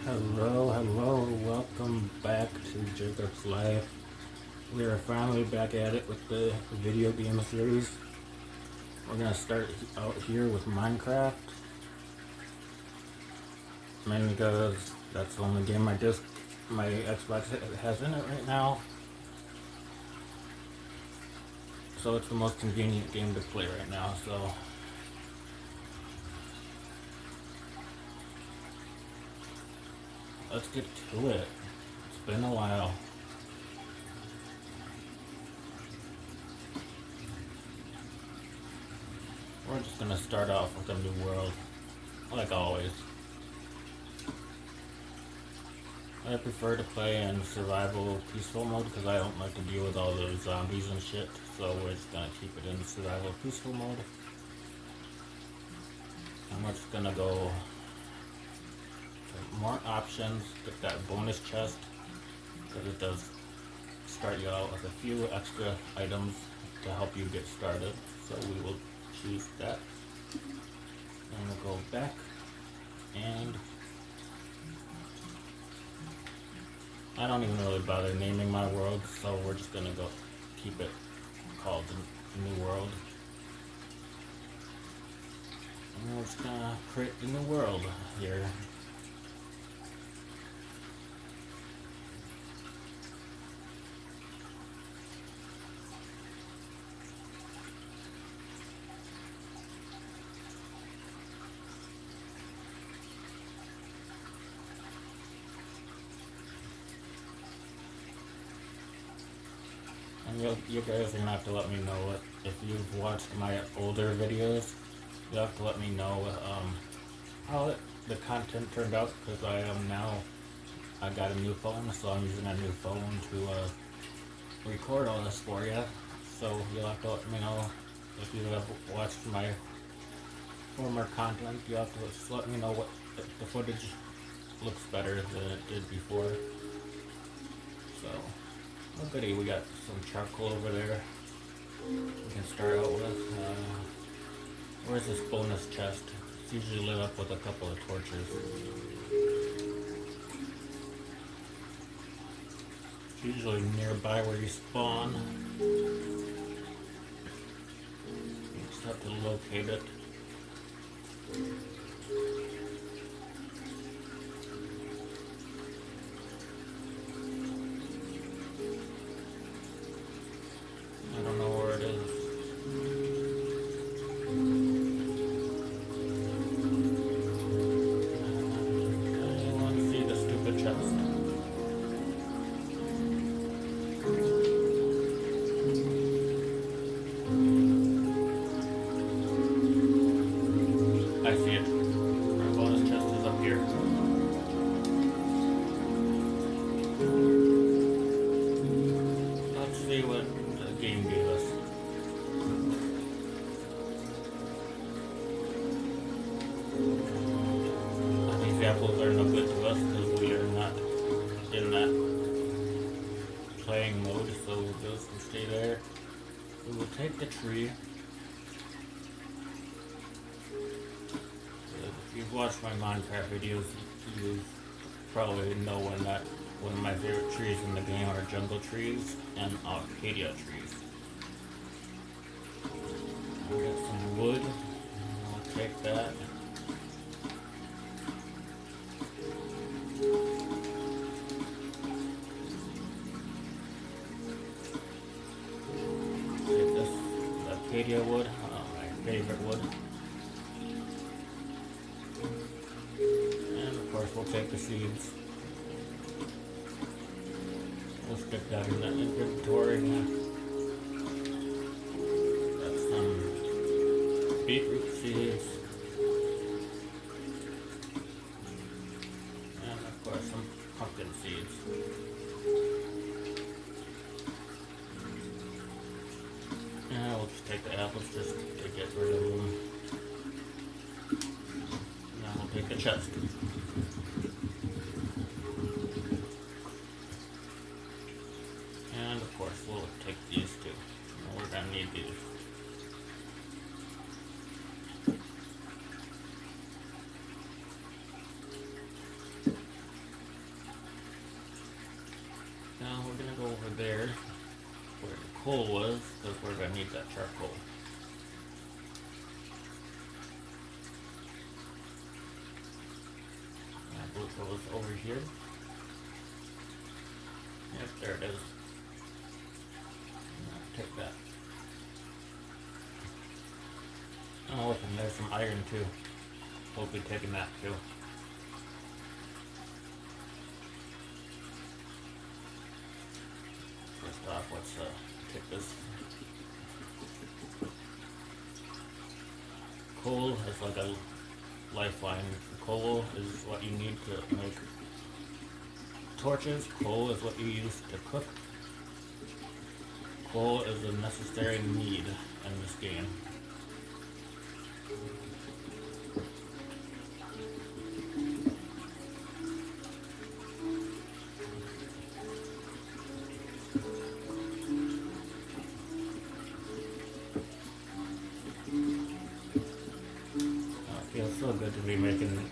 Hello, welcome back to Jacob's Life. We are finally back at it with the video game series. We're gonna start out here with Minecraft, mainly because that's the only game my Xbox has in it right now. So it's the most convenient game to play right now, so let's get to it. It's been a while. We're just gonna start off with a new world, like always. I prefer to play in survival peaceful mode because I don't like to deal with all those zombies and shit, so we're just gonna keep it in survival peaceful mode. And we're just gonna go to more options, get that bonus chest, because it does start you out with a few extra items to help you get started, so we will choose that. And we'll go back and I don't even really bother naming my world, so we're just gonna go keep it called the New World. And we're just gonna create the new world here. And you guys are gonna have to let me know if you've watched my older videos. You have to let me know how the content turned out, because I got a new phone, so I'm using a new phone to record all this for you. So you'll have to let me know if you have watched my former content. You have to just let me know what the footage looks better than it did before. So. Oh goody, we got some charcoal over there we can start out with. Where's this bonus chest? It's usually lit up with a couple of torches. It's usually nearby where you spawn. You just have to locate it. I don't know where it is. I want to see the stupid chest. I see it. Our bonus chest is up here. Let's see what the game gave us. These apples are no good to us because we are not in that playing mode, so those can stay there. We will take the tree. If you've watched my Minecraft videos, you probably know one of my favorite trees in the game are jungle trees and Arcadia trees. We got some wood. I'll take that. Take this Arcadia wood, my favorite wood. And of course we'll take the seeds. We'll stick that in the inventory. Got some beetroot seeds. And of course some pumpkin seeds. And we'll just take the apples just to get rid of them. Now we'll take the chest. And of course we'll take these too. We're gonna need these. there where the coal was, because we're going to need that charcoal. I believe it was over here. Yep, there it is. Take that. Oh, look, and there's some iron too. We'll be taking that too. First off, let's take this. Coal is like a lifeline. Coal is what you need to make torches. Coal is what you use to cook. Coal is a necessary need in this game. It feels so good to be making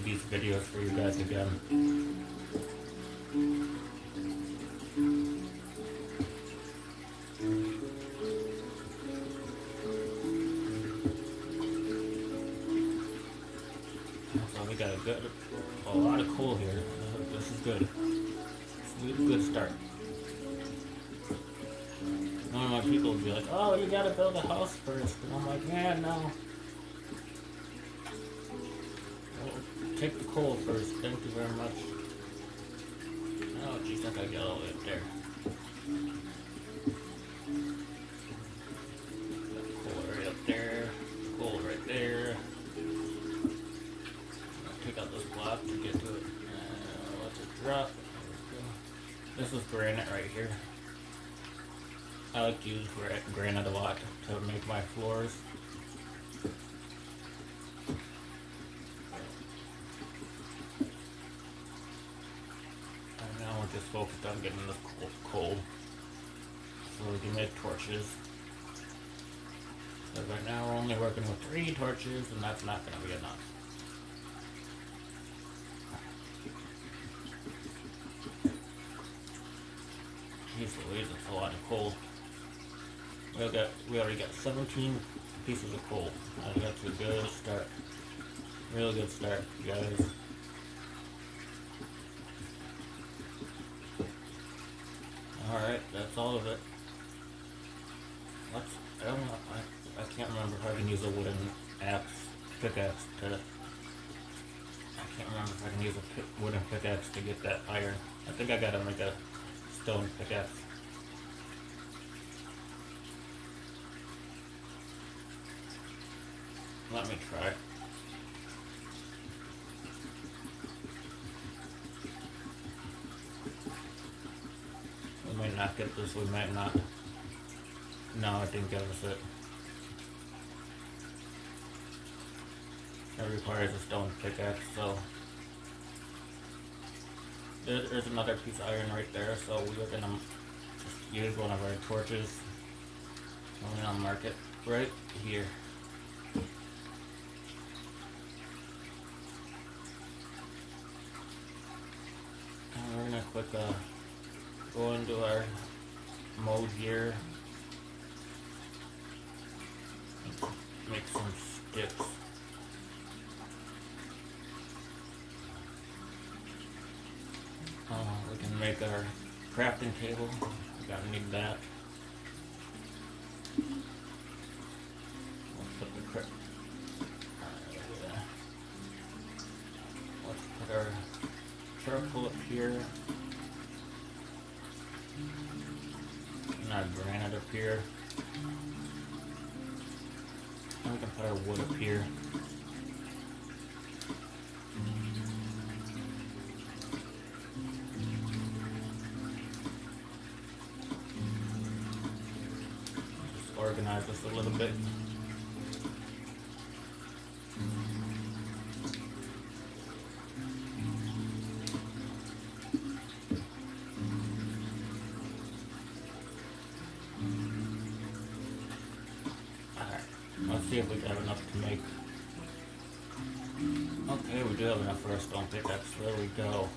these videos for you guys again. So we got a lot of coal here. This is good. It's a good start. One of my people would be like, "Oh, you gotta build a house first," and I'm like, "Man, no. Well, take the coal first. Thank you very much." Oh, geez, I gotta get all the way up there. Got coal right up there. Coal right there. Take out this block to get to it. Let it drop. This is granite right here. I like to use granite a lot to make my floors. And now we're just focused on getting this coal so we can make torches. So right now we're only working with 3 torches, and that's not going to be enough. Jeez Louise, that's a lot of coal. We already got 17 pieces of coal. I think that's a good start. Real good start, guys. Alright, that's all of it. I don't know, I can't remember if I can use a wooden pickaxe to... I can't remember if I can use a wooden pickaxe to get that iron. I think I gotta make a stone pickaxe. Let me try. We might not get this, we might not. No, it didn't give us it. It requires a stone pickaxe, so... There's another piece of iron right there, so we're gonna just use one of our torches. I'm gonna mark it right here. And we're gonna quick go into our mode here. Make some sticks. We can make our crafting table. We're gonna need that. Let's put the let's put our charcoal up here. And our granite up here. And we can put our wood up here. Just organize this a little bit. Let's see if we have enough to make. Okay, we do have enough for a stone pickaxe. There we go.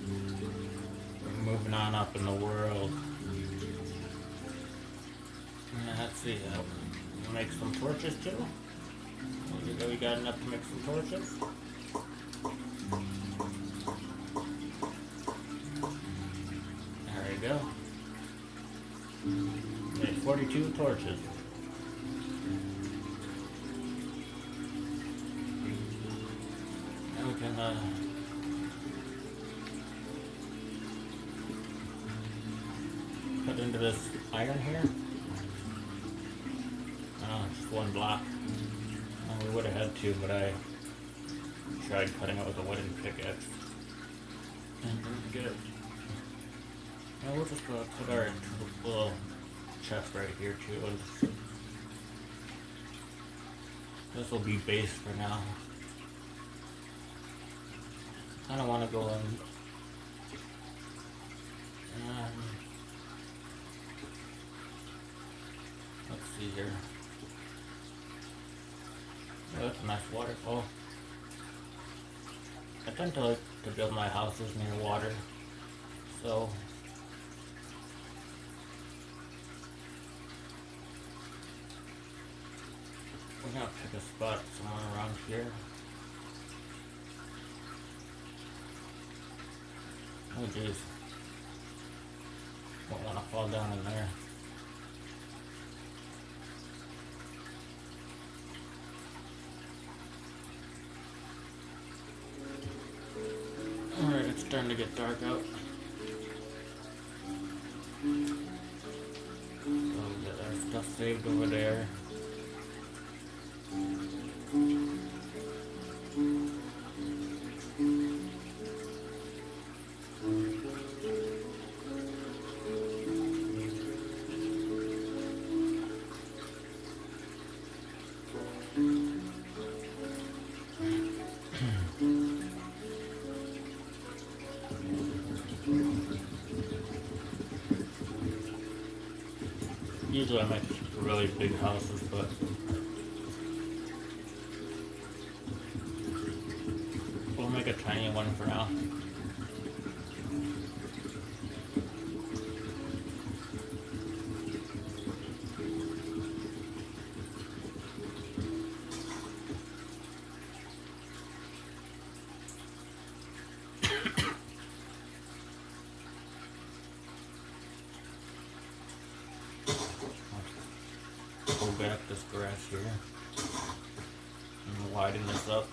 We're moving on up in the world. Let's see, we'll make some torches too. We got enough to make some torches. There we go. Made 42 torches. Now we can put into this iron here. Just one block. We would have had to, but I tried cutting it with a wooden pickaxe. And didn't get it. Now we'll just put our little chest right here too. And this will be base for now. I don't want to go in. Let's see here. Oh, that's a nice waterfall. I tend to like to build my houses near water, so we're gonna pick a spot somewhere around here. Oh jeez, don't want to fall down in there. Alright, it's starting to get dark out. So we got our stuff saved over there. Usually I make really big houses, but we'll make a tiny one for now. Pull back this grass here and widen this up.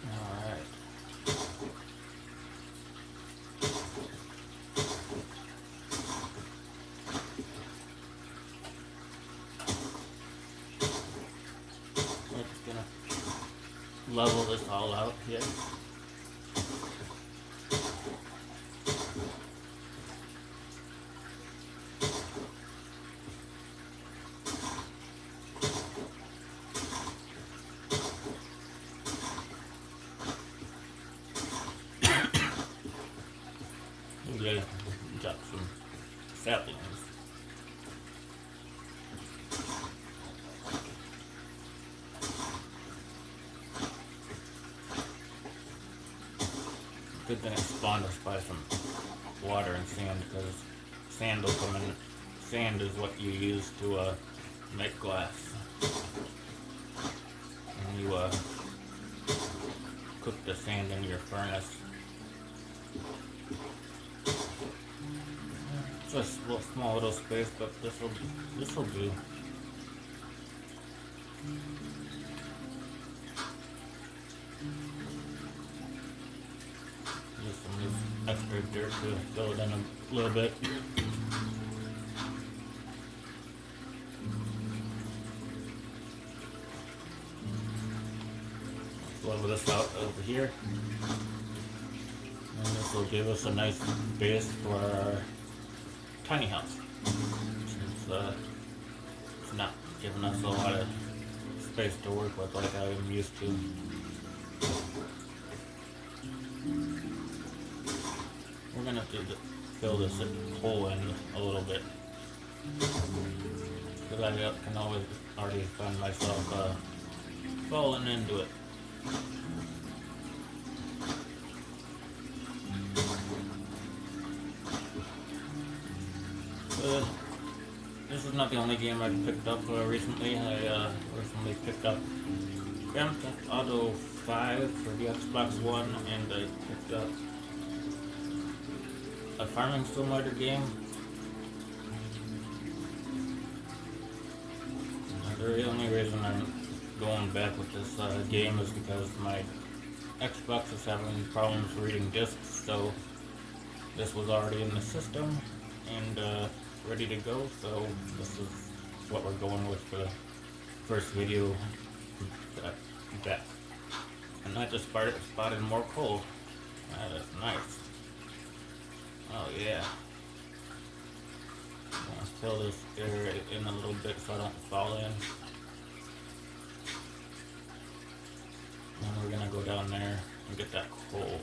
Alright. We're just gonna level this all out here. We got some saplings. Good thing it spawned us by some water and sand, because sand will come in. Sand is what you use to make glass. And you cook the sand in your furnace. It's a small little space, but this will do. Use some of this extra dirt to fill it in a little bit. Level this out over here, and this will give us a nice base for our tiny house, since it's not giving us a lot of space to work with like I'm used to. We're gonna have to fill this hole in a little bit, because I can always already find myself falling into it. But this is not the only game I've picked up recently. I recently picked up Grand Theft Auto 5 for the Xbox One, and I picked up a farming simulator game. The only reason I'm going back with this game is because my Xbox is having problems reading discs, so this was already in the system and ready to go, so this is what we're going with for the first video. That. And I just spotted more coal. That's nice. Oh yeah. I'm gonna fill this area in a little bit so I don't fall in. And we're gonna go down there and get that coal.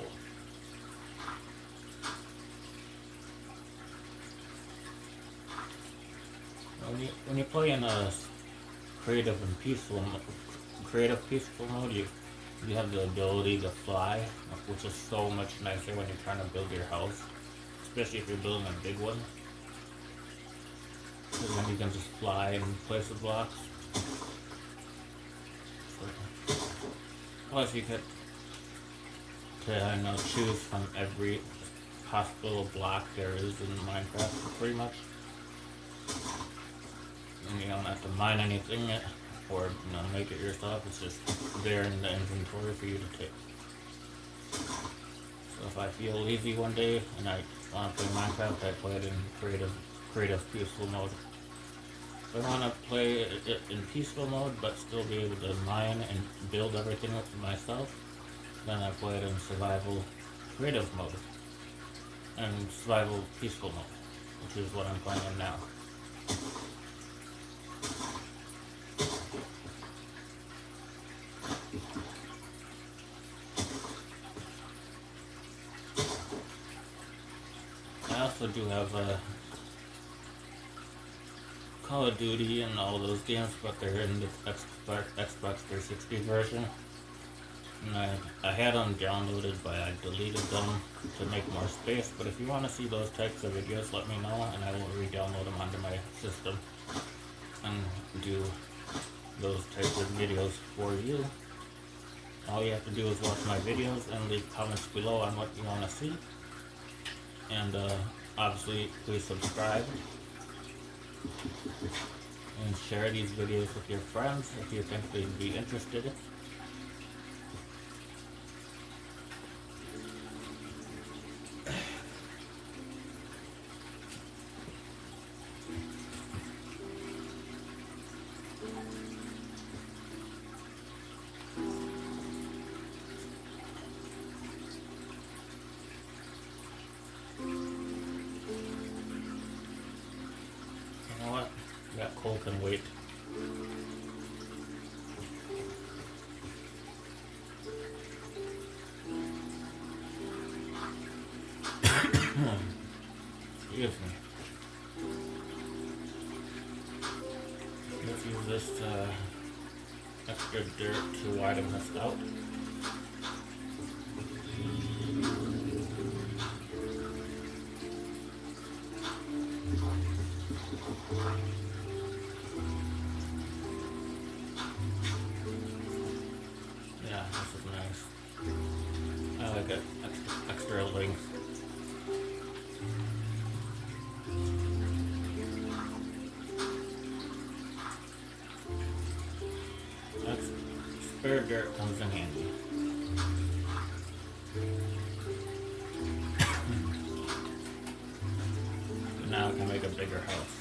When you play in a creative peaceful mode, you have the ability to fly, which is so much nicer when you're trying to build your house, especially if you're building a big one. Because then you can just fly and place the blocks. Plus you get to choose from every possible block there is in Minecraft, pretty much. And you don't have to mine anything or make it yourself. It's just there in the inventory for you to take. So if I feel lazy one day and I want to play Minecraft, I play it in creative peaceful mode. If I want to play it in peaceful mode but still be able to mine and build everything up for myself, then I play it in survival creative mode and survival peaceful mode, which is what I'm playing in now. I also do have Call of Duty and all those games, but they're in the Xbox 360 version. And I had them downloaded, but I deleted them to make more space. But if you want to see those types of videos, let me know, and I will re-download them onto my system and do those types of videos for you. All you have to do is watch my videos and leave comments below on what you want to see. And obviously, please subscribe and share these videos with your friends if you think they'd be interested. That coal can wait. Excuse me. Let's use this extra dirt to widen this out. Yeah, this is nice. I like it. Extra length. Spare dirt comes in handy. Now I can make a bigger house.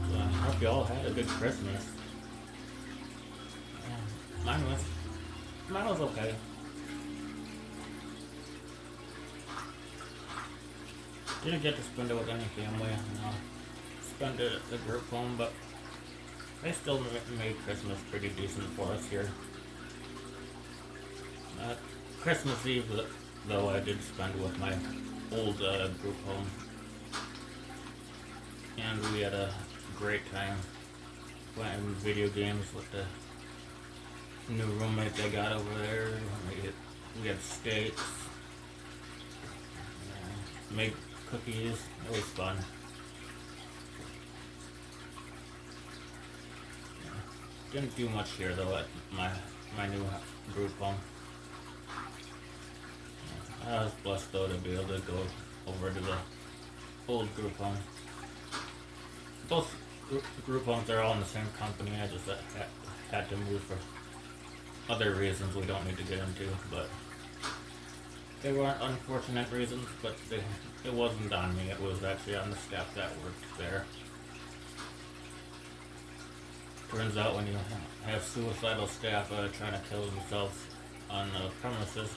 So I hope you all had a good Christmas. Yeah, mine was. that was okay. Didn't get to spend it with any family. Spend it at the group home, but they still made Christmas pretty decent for us here. Christmas Eve, though, I did spend with my old group home, and we had a great time playing video games with the new roommate they got over there. We had steaks, made cookies. It was fun. Didn't do much here though at my new group home. I was blessed though to be able to go over to the old group home. Both group homes are all in the same company. I just had to move for other reasons we don't need to get into, but they weren't unfortunate reasons, but it wasn't on me. It was actually on the staff that worked there. Turns out when you have suicidal staff trying to kill themselves on the premises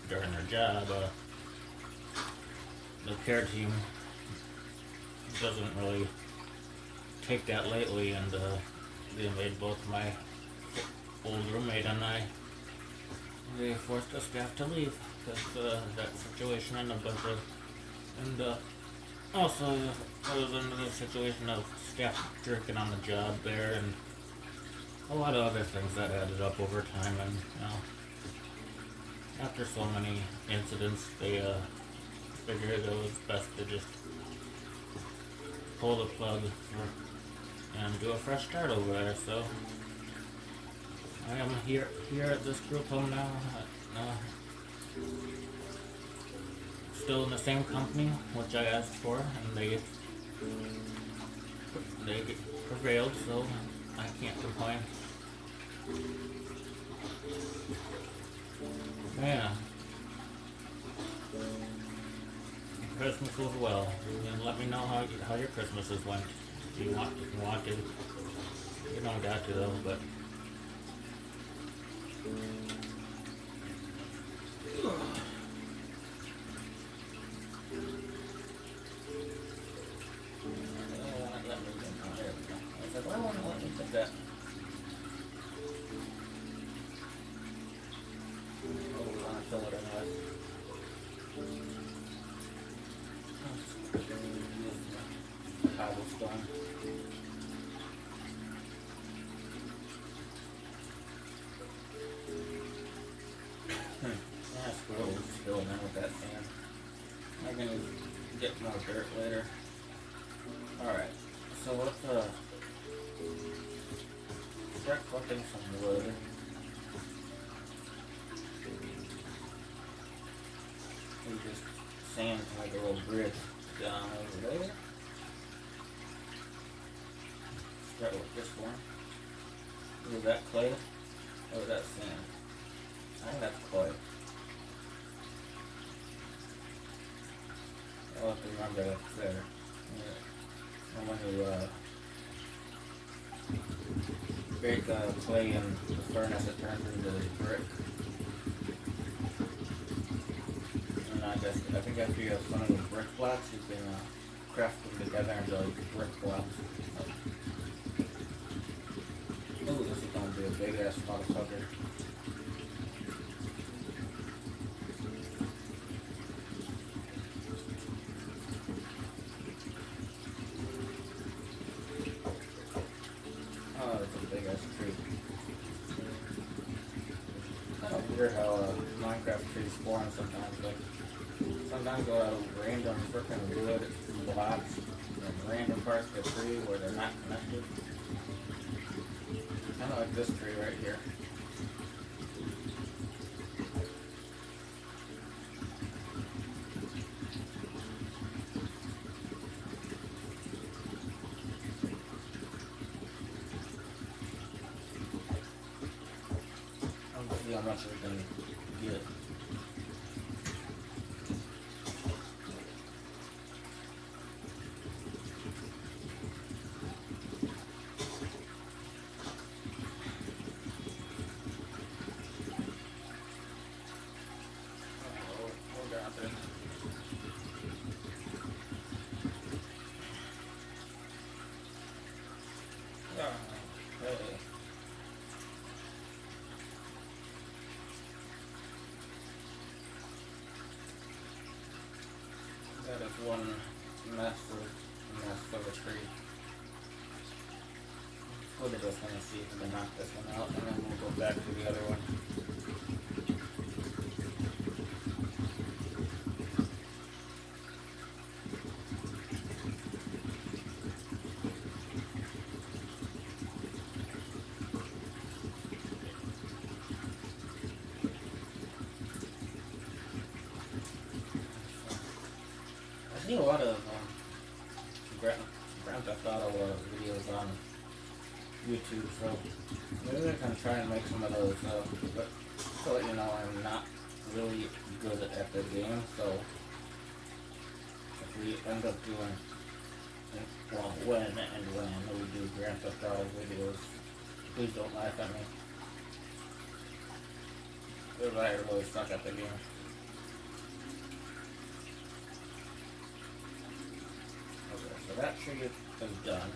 during their job, the care team doesn't really take that lightly, and they made both my old roommate and they forced the staff to leave because that situation and a bunch of, and also I was into the situation of staff drinking on the job there and a lot of other things that added up over time, and after so many incidents, they figured it was best to just pull the plug and do a fresh start over there. So I am here at this group home now. Still in the same company, which I asked for, and they prevailed, so I can't complain. Yeah. Christmas was well. And let me know how your Christmases went. If you want to. You don't got to though, but why won't it let me put that? Fill it in with cobblestone. Squirrel was filling in with that sand. I'm gonna get more dirt later. Alright, so let's start collecting some wood. We just sand like a little bridge down over there. Start with this one. Is that clay? Or is that sand? I think that's clay. I'll have to remember that's there. Yeah. And when you bake clay in the furnace, it turns into brick. I think after you have some of the brick blocks, you can craft them together into like brick blocks. Oh, this is going to be a big ass motherfucker. Oh, that's a big ass tree. Kind of weird how Minecraft trees form sometimes. Like, sometimes they'll have random freaking wood blocks and random parts of the tree where they're not connected. Kind of like this tree right here. Let's see how much we can get. one mess of a tree. We'll do this one and see if we can knock this one out, and then we'll go back to the other one. I see a lot of Grand Theft Auto videos on YouTube, so maybe I can try and make some of those. But to let you know, I'm not really good at the game, so if we end up doing, well, when we do Grand Theft Auto videos, please don't laugh at me, because I really suck at the game. Okay, so that tree is done.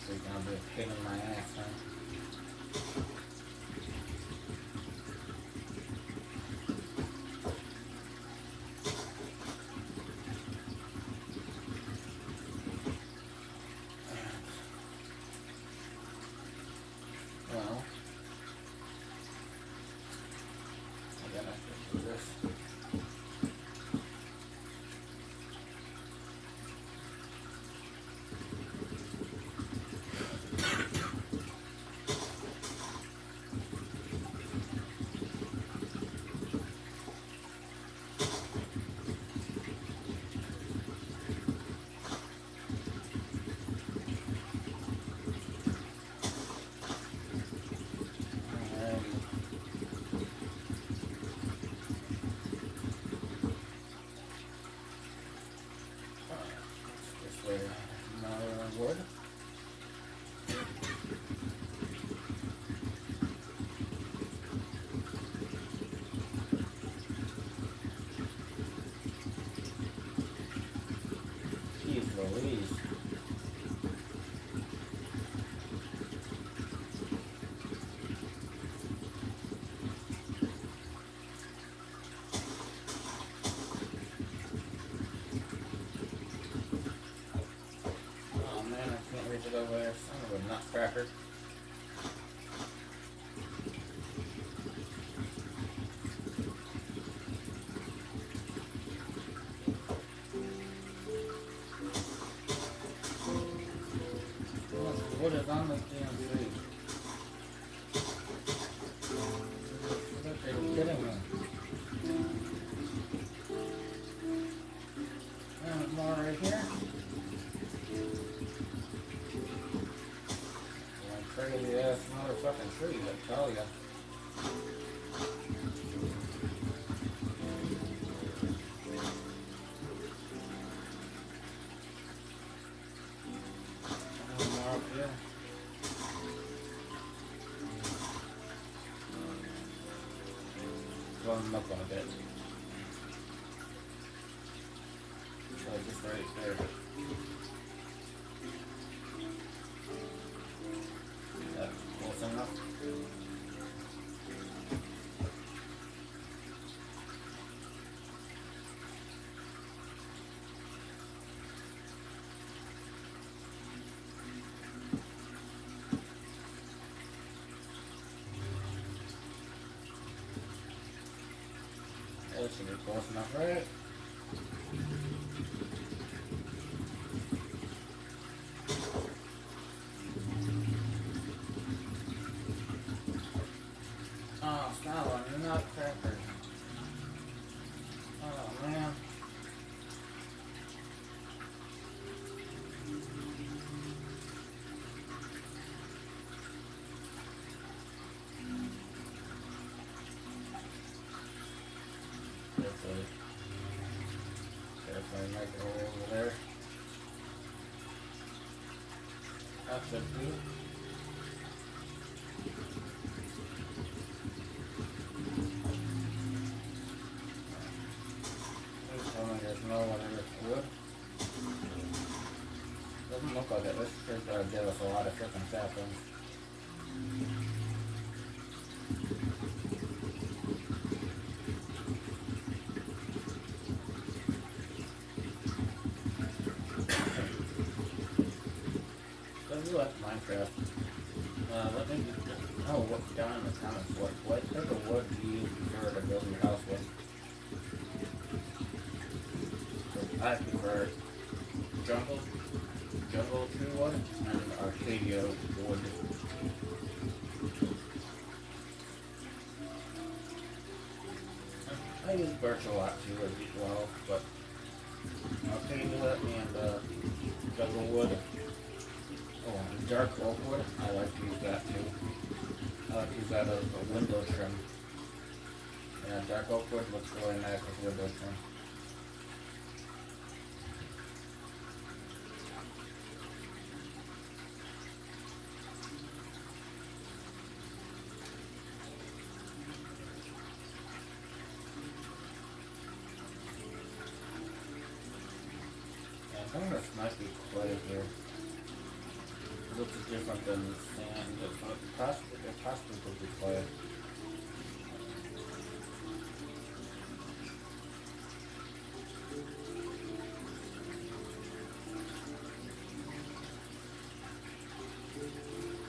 This is gonna be a pain in my ass, huh? Well, I gotta do this. This way, more wood. Jeez Louise. Oh man, I can't reach it over there. Son of a nutcracker. What is on this damn tree? Are you kidding me? There's more right here. Crazy ass motherfucking tree, I tell ya. More up here. One up on a bit. So just right there. That's close enough. That should be close enough, right? Oh, stop a nutcracker. Oh man. Carefully make it over there. That should do. There's no one in this wood. Doesn't look like it. This give us a lot of freaking saplings. So if you like Minecraft, let me know what down in the comments what type of wood do you prefer to build your house with? So I prefer jungle tree wood and Arcadia wood. I use birch a lot too as well, but Arcadia and jungle wood. Oh, and dark oak wood, I like to use that too. I like to use that as a window trim. Yeah, dark oak wood looks really nice with window trim. I think this might be clay here. It looks different than sand, but it possibly could be clay.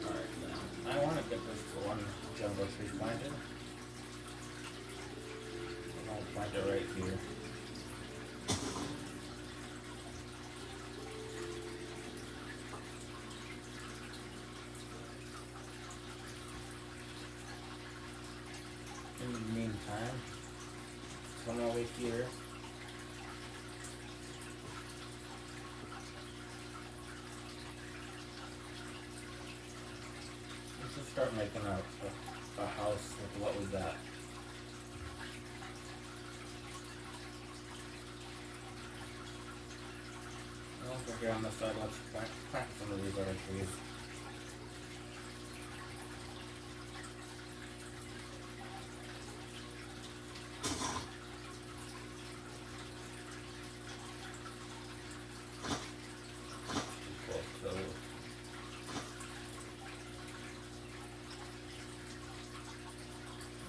Alright, I want to get this one jungle tree planted. I'll plant it right here. In the meantime, come over here. Let's just start making a house with what we got. Over here on the side, let's plant some of these other trees.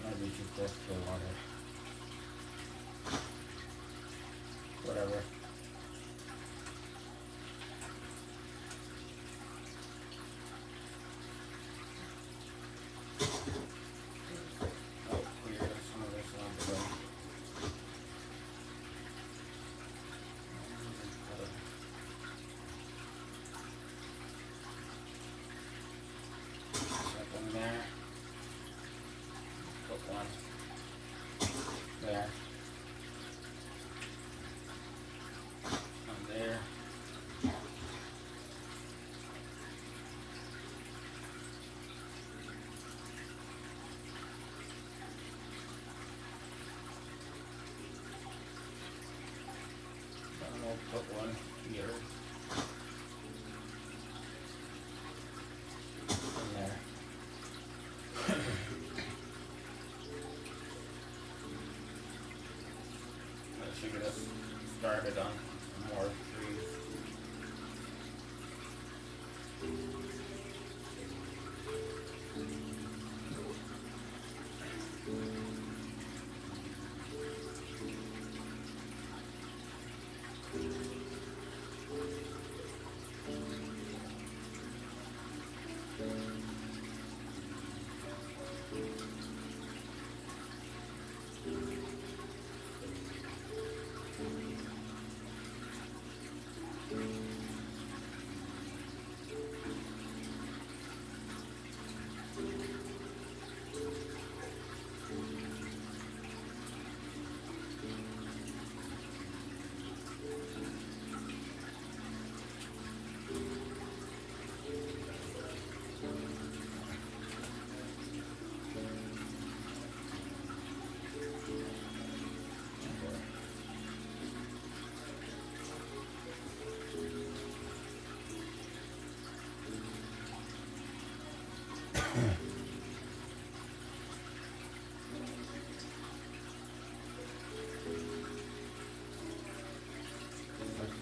Maybe too close to the water. Whatever. Oh, clear some of this on the way. Something there. Put one there. One there. And we'll put one here. And there. That should get us started on more trees.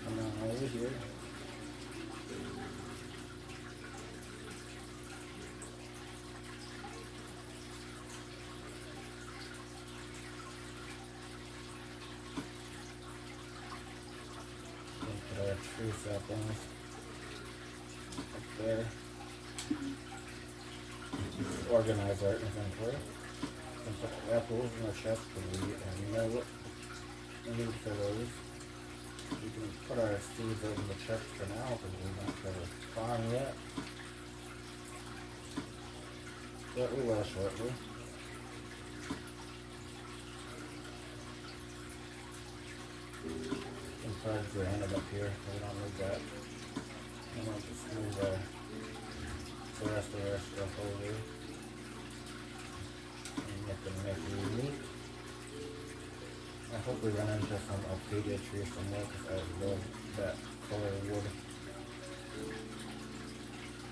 Come on over here. things up there. Organize our inventory. And put the apples in the chest because we know what we need for those. We can put our seeds over the chest for now because we don't have a farm yet. But we will shortly. And probably granite up here, so we don't need that. And we'll just move the rest of our stuff over. And make them make meat. I hope we run into some Arcadia trees somewhere because I love that color wood.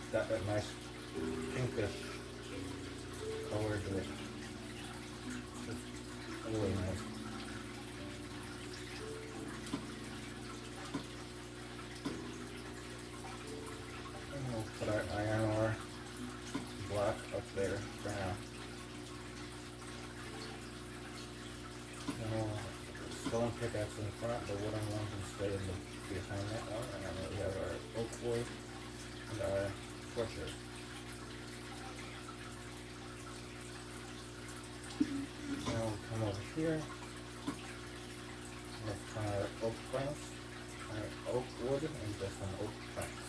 It's got that nice pinkish color to it. It's really nice. And we'll put our iron ore block up there for now. And we'll stone pickaxe in front, the wooden one can stay in the behind that one, and then we have our oak wood and our torches. Now we'll come over here. Let's turn our oak planks, our oak wood, into some oak planks.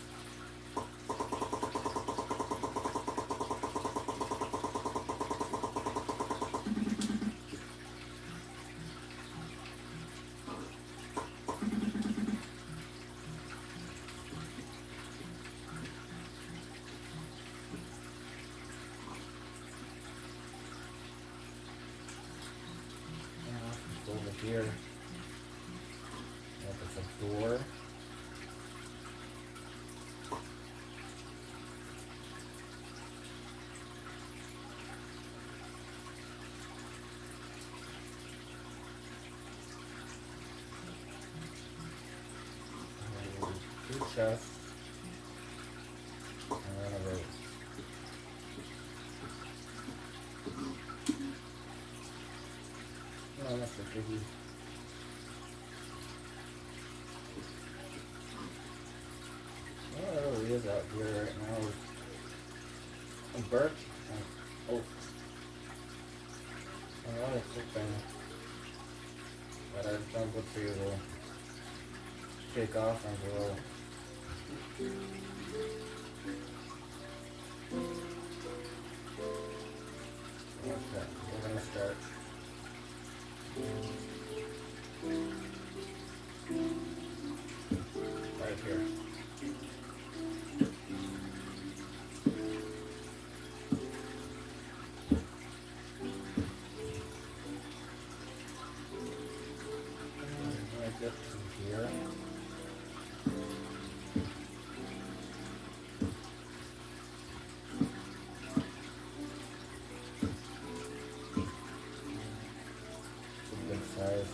Over here, it's a door. Two chests, and then a rope. Oh, that's a biggie. What really is out here right now is birch and oak. Another cool thing that our jungle tree will take off and grow. Okay, we're gonna start. Right here. Right up to here. It's a good size.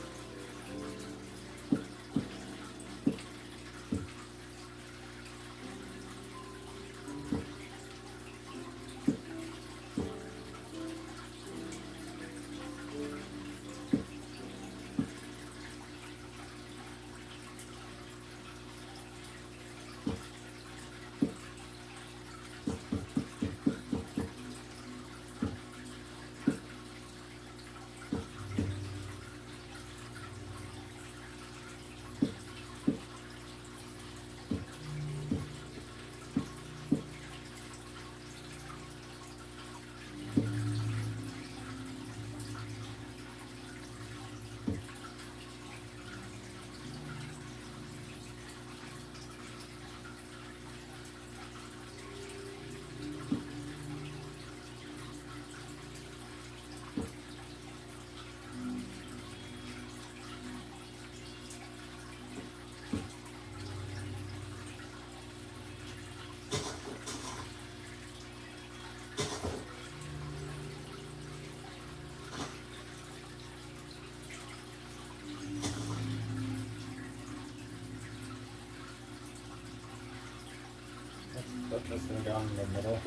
Put this one down in the middle.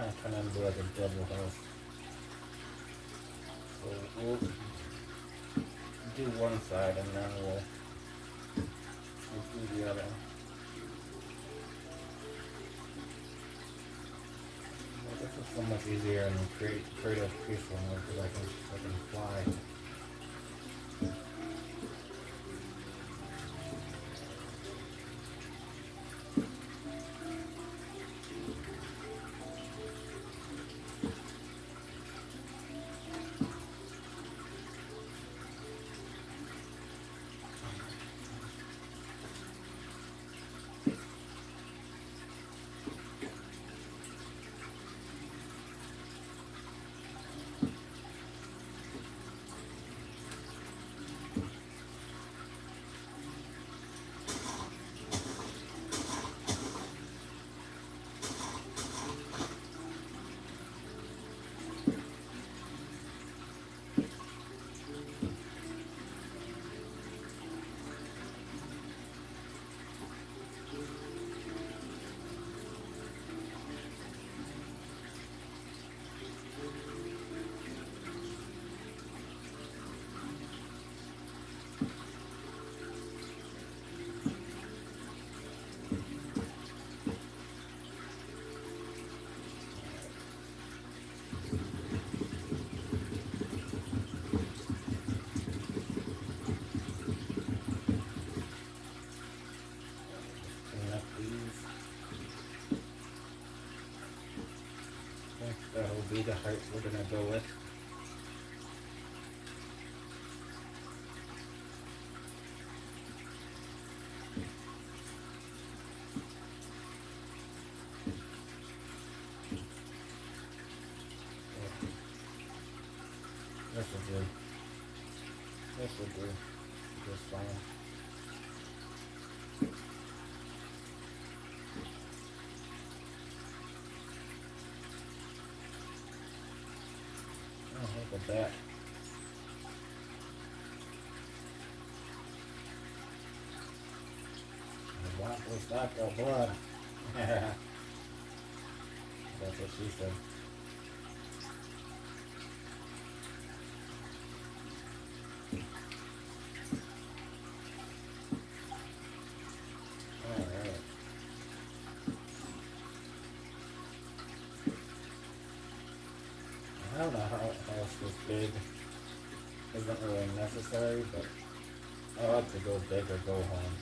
kind of turn it into like a double house. So we'll do one side and then we'll do the other. Well, this is so much easier and creative peaceful mode because I can fly. That'll be the height we're gonna go with. This will do. This will do just fine. Look at that. The black will stop the blood. That's what she said. Alright. I don't know how else this big isn't really necessary, but I like to go big or go home.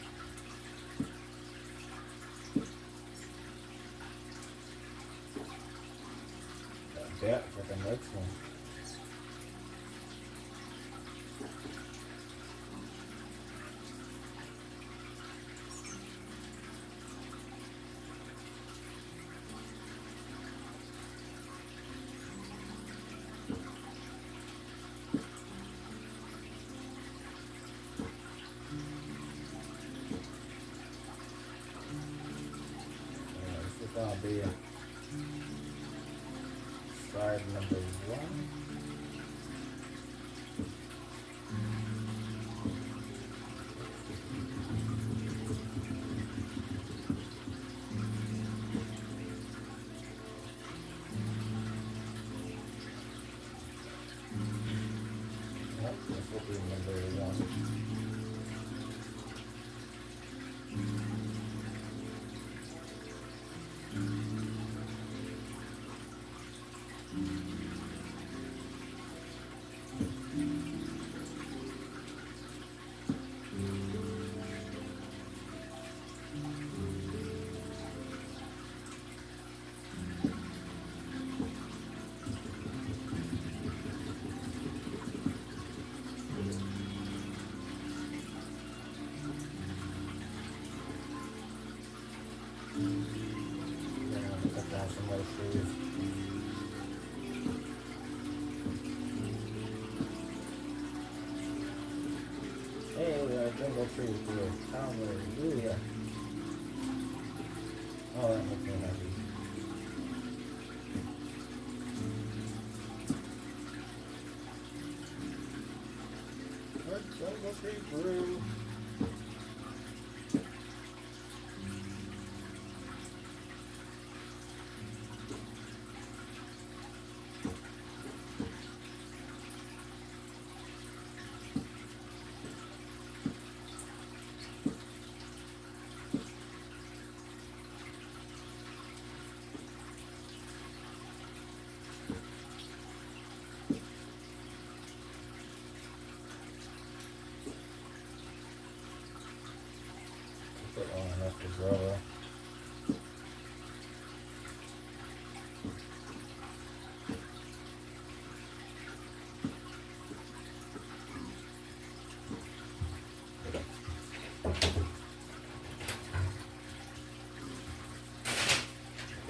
That freaking likes me. This is gonna be side number 1. Yep, this will be number 1. Cut down some more trees. Hey, we got a jungle tree here. Hallelujah. Oh, that makes me happy. That jungle tree grew.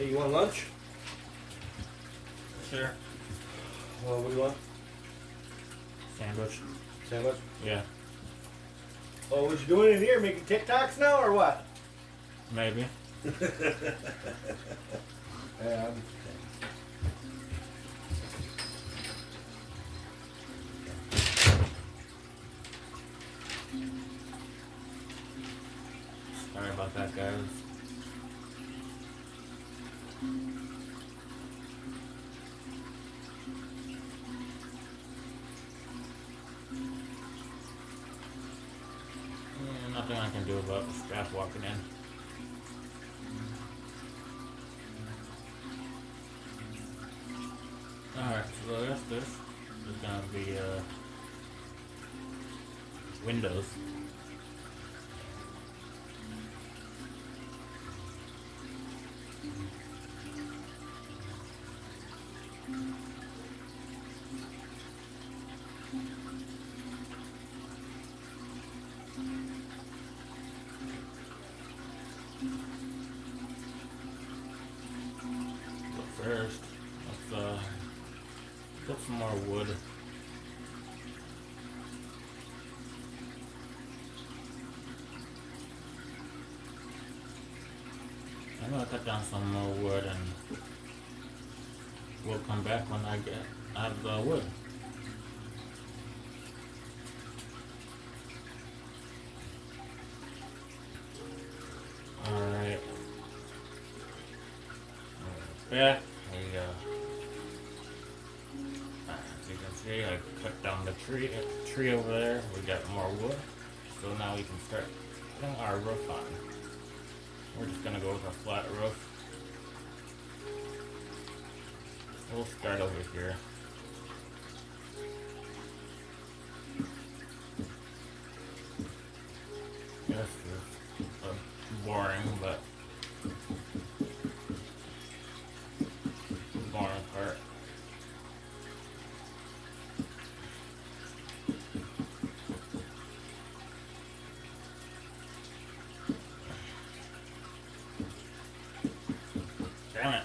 Hey, you want lunch? Sure. What do you want? Sandwich. Sandwich? Yeah. Oh, what you doing in here? Making TikToks now or what? Maybe. Yeah, Sorry about that, guys. Yeah, nothing I can do about the staff walking in. Alright, so the rest of this is gonna be Windows. But first, let's get some more wood. I'm gonna cut down some more wood and we'll come back when I have the wood. Alright. Back. As you can see, I cut down the tree over there. We got more wood. So now we can start putting our roof on. We're just gonna go with a flat roof. We'll start over here. This is boring, but boring part. Damn it.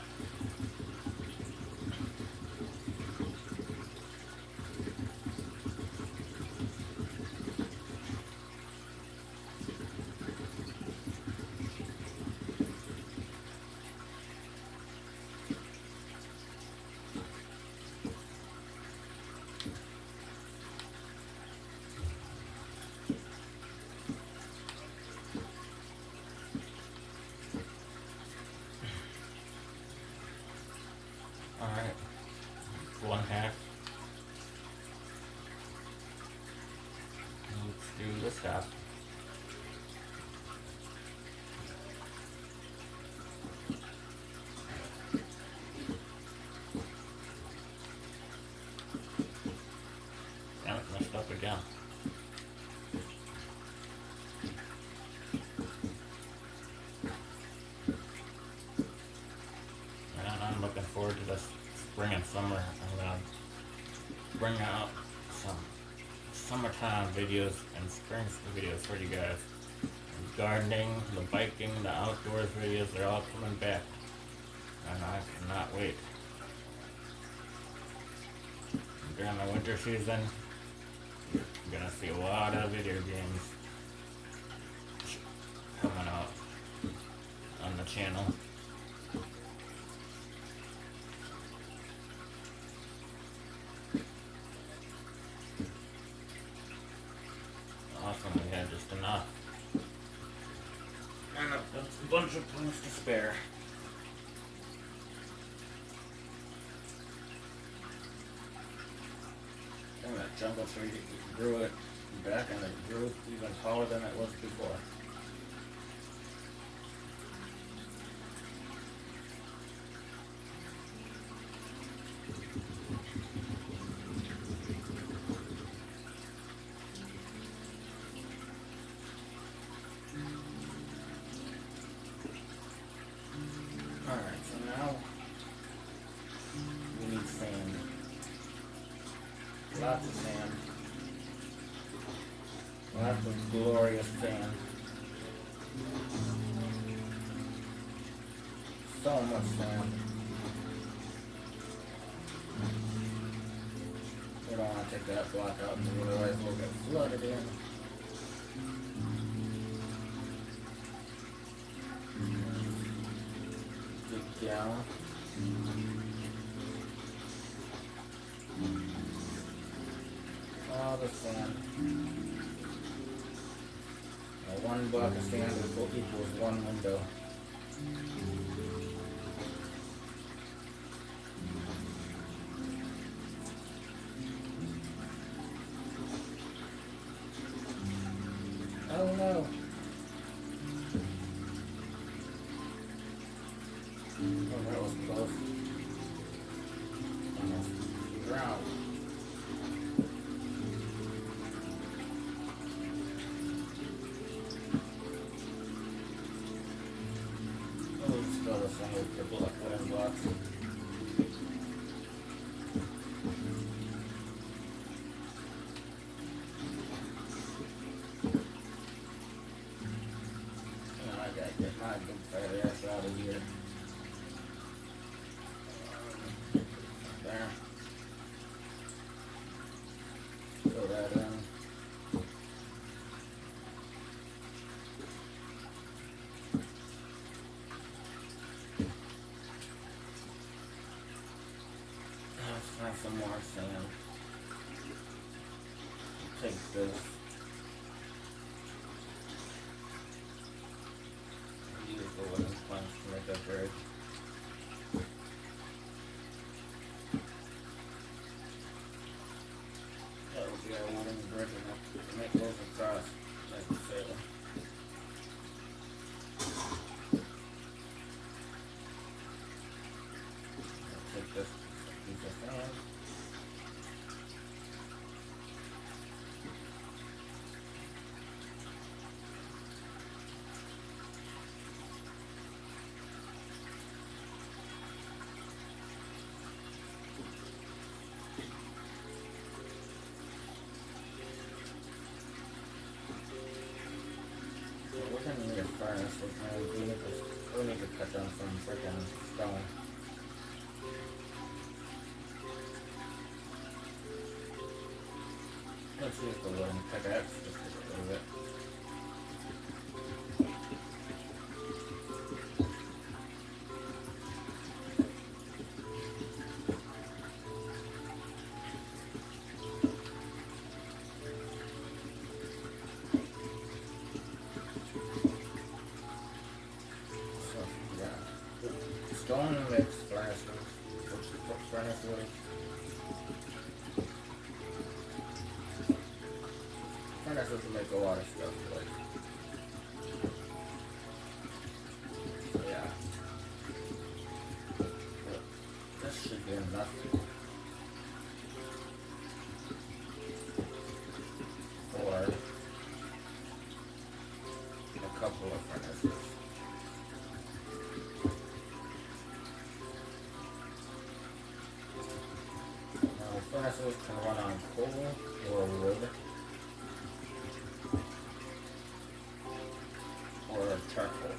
Alright. One half. Let's do this half. Damn it, messed up again. And I'm looking forward to this spring and summer. I'm gonna bring out some summertime videos and spring videos for you guys. The gardening, the biking, the outdoors videos, they're all coming back. And I cannot wait. During the winter season, you're gonna see a lot of video games coming out on the channel. Awesome, we had just enough. And a bunch of planks to spare. And that jungle tree grew it back and it grew even taller than it was before. Alright, so now we need sand. Lots of sand. Lots of glorious sand. so much sand. We don't want to take that block out because otherwise we'll get flooded in. Dig down. All the sand. Now, one block of sand equals one window. Oh no. Oh, that was close. Almost drowned. Oh, still the single triple wooden blocks. Now I gotta get my big fat ass out of here. There. Throw that in. Let's find some more sand. Take this. Use the wooden planks to make that bridge. That would be our wooden bridge enough to make those across like a sail. I'll take this piece of sand. We're gonna need a furnace. We need to cut down some freaking stone. Let's use the wooden pickaxe just to get rid of it. Stone mix furnace wood. Furnaces will make a lot of stuff, like, yeah. But this should be enough. For a couple of furnaces. Furnaces can run on coal or wood or charcoal.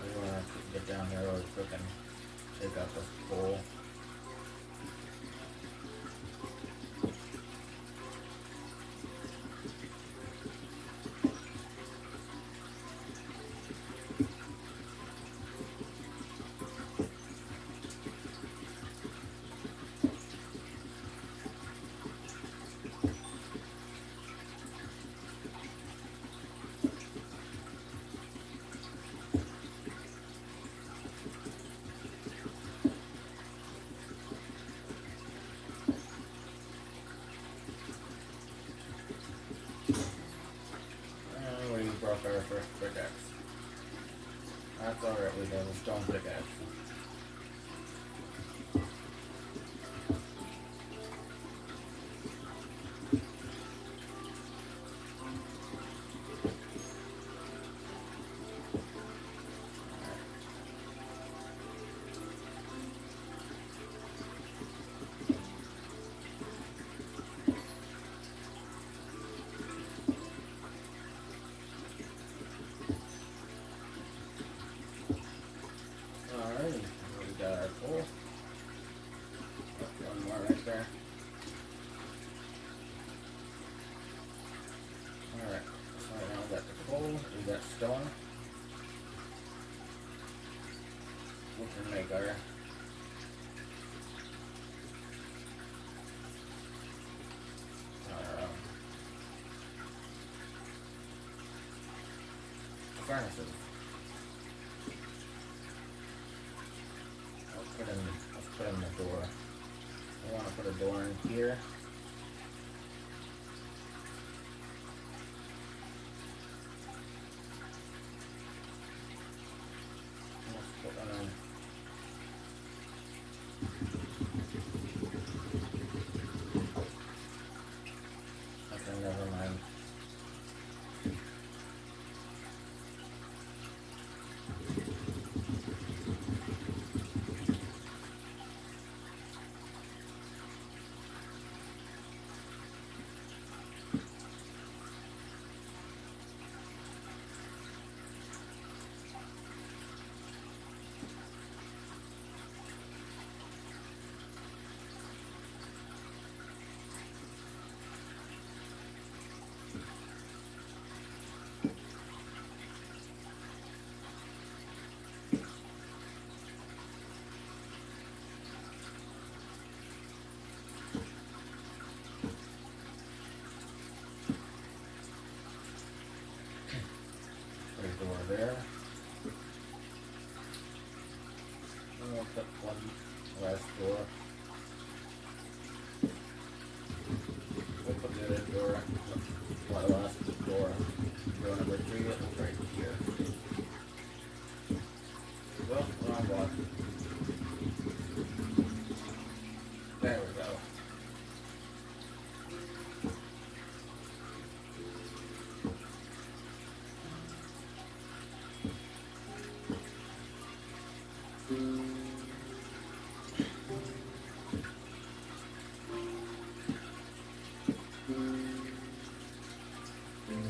We want to get down here really quick and take out this coal. Broke our first pickaxe. That's alright, we have a stone pickaxe. and make our furnaces. Let's put in the door. I want to put a door in here. Let's put one in. Okay, never mind. Put a door there. And we'll put one last door. We'll put the other door, one last door. Door number 3 is right here. Well, wrong one. There we go.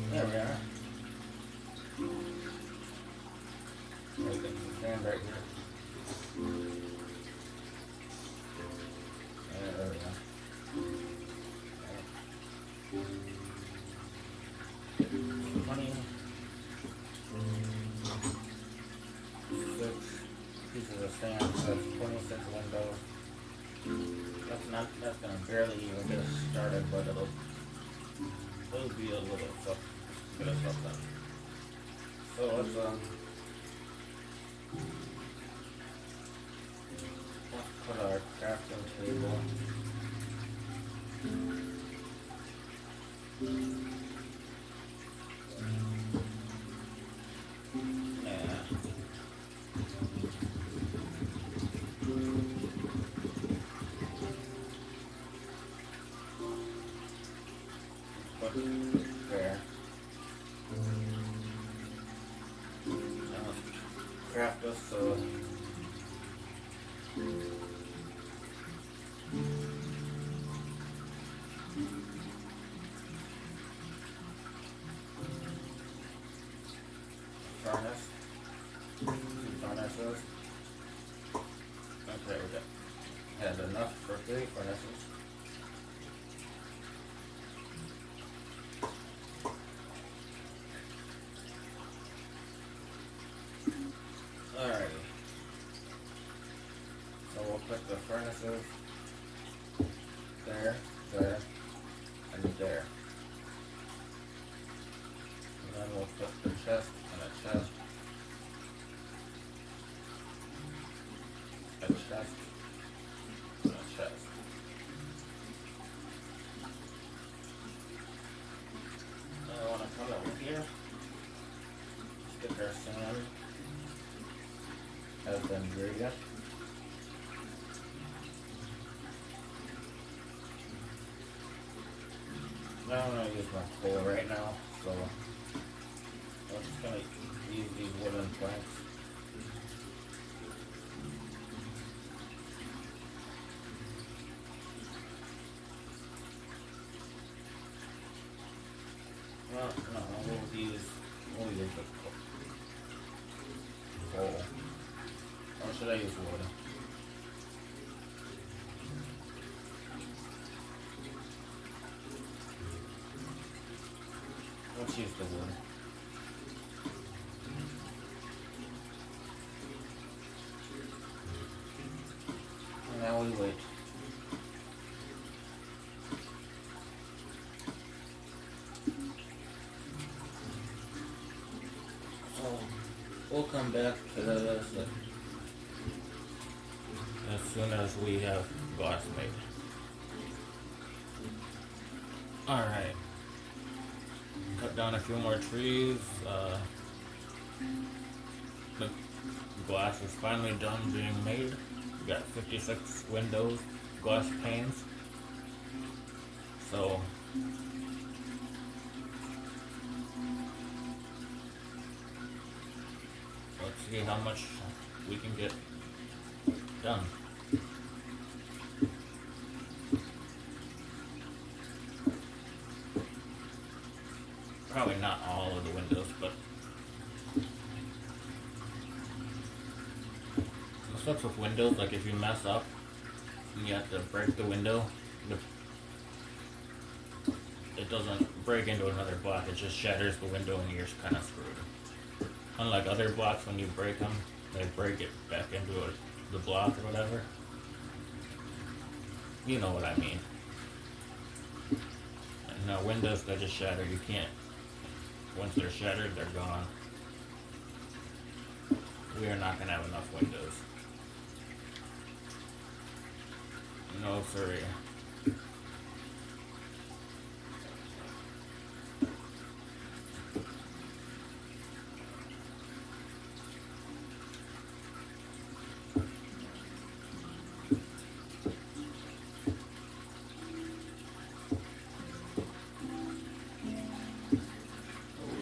There we are. There's the stand right here. There we go. Okay. 26 pieces of sand, so that's 26 windows. That's gonna barely even get us started, but it'll be a little stuff, bit of something. So let's put our crafting table. Yeah. Put there. Now let's craft this so furnace. 2 furnaces. Okay, we got has enough for 3 furnaces. Alrighty. So we'll put the furnaces there, there, and there. And then we'll put the chest and a chest. A chest. And a chest. Now I want to come over here. Stick our sand as the ingredient. Now I'm going to use my coal right now, so I'm just going to use these wooden planks. No, we'll use the coal. Or should I use wood? Let's use the wood. now we wait. So we'll come back to this as soon as we have glass made. Alright. Cut down a few more trees. The glass is finally done being made. We got 56 windows, glass panes. So let's see how much we can get done. Probably not all of the windows, but what's with windows, like if you mess up and you have to break the window, it doesn't break into another block, it just shatters the window and you're kind of screwed. Unlike other blocks, when you break them, they break it back into the block or whatever. You know what I mean. And now windows, they just shatter, you can't. Once they're shattered, they're gone. We are not going to have enough windows. No, sorry.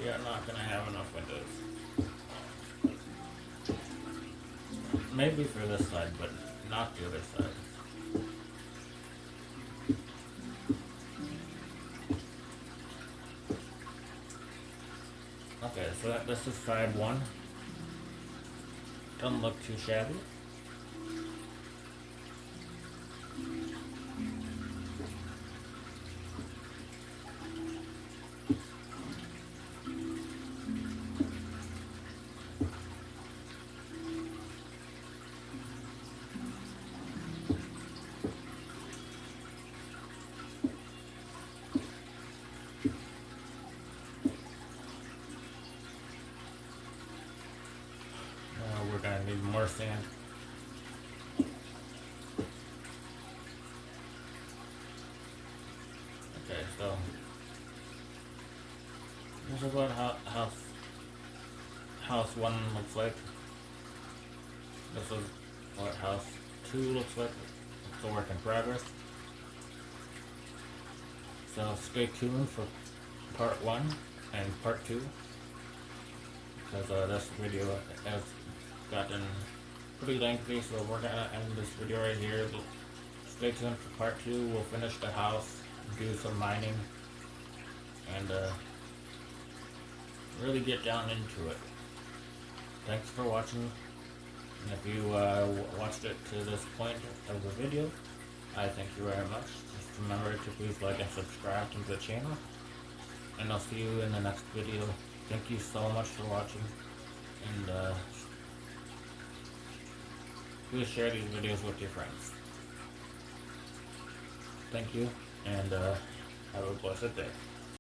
We are not going to have enough windows. Maybe for this side, but not the other side. Okay, so this is side one. Doesn't look too shabby. We're gonna need more sand. Okay, so this is what house one looks like. This is what house two looks like. It's a work in progress. So stay tuned for part one and part two, because this video has gotten pretty lengthy, so we're gonna end this video right here. Stay tuned for part two. We'll finish the house, do some mining, and really get down into it. Thanks for watching, and if you watched it to this point of the video, I thank you very much. Just remember to please like and subscribe to the channel, and I'll see you in the next video. Thank you so much for watching, and please share these videos with your friends. Thank you, and have a blessed day.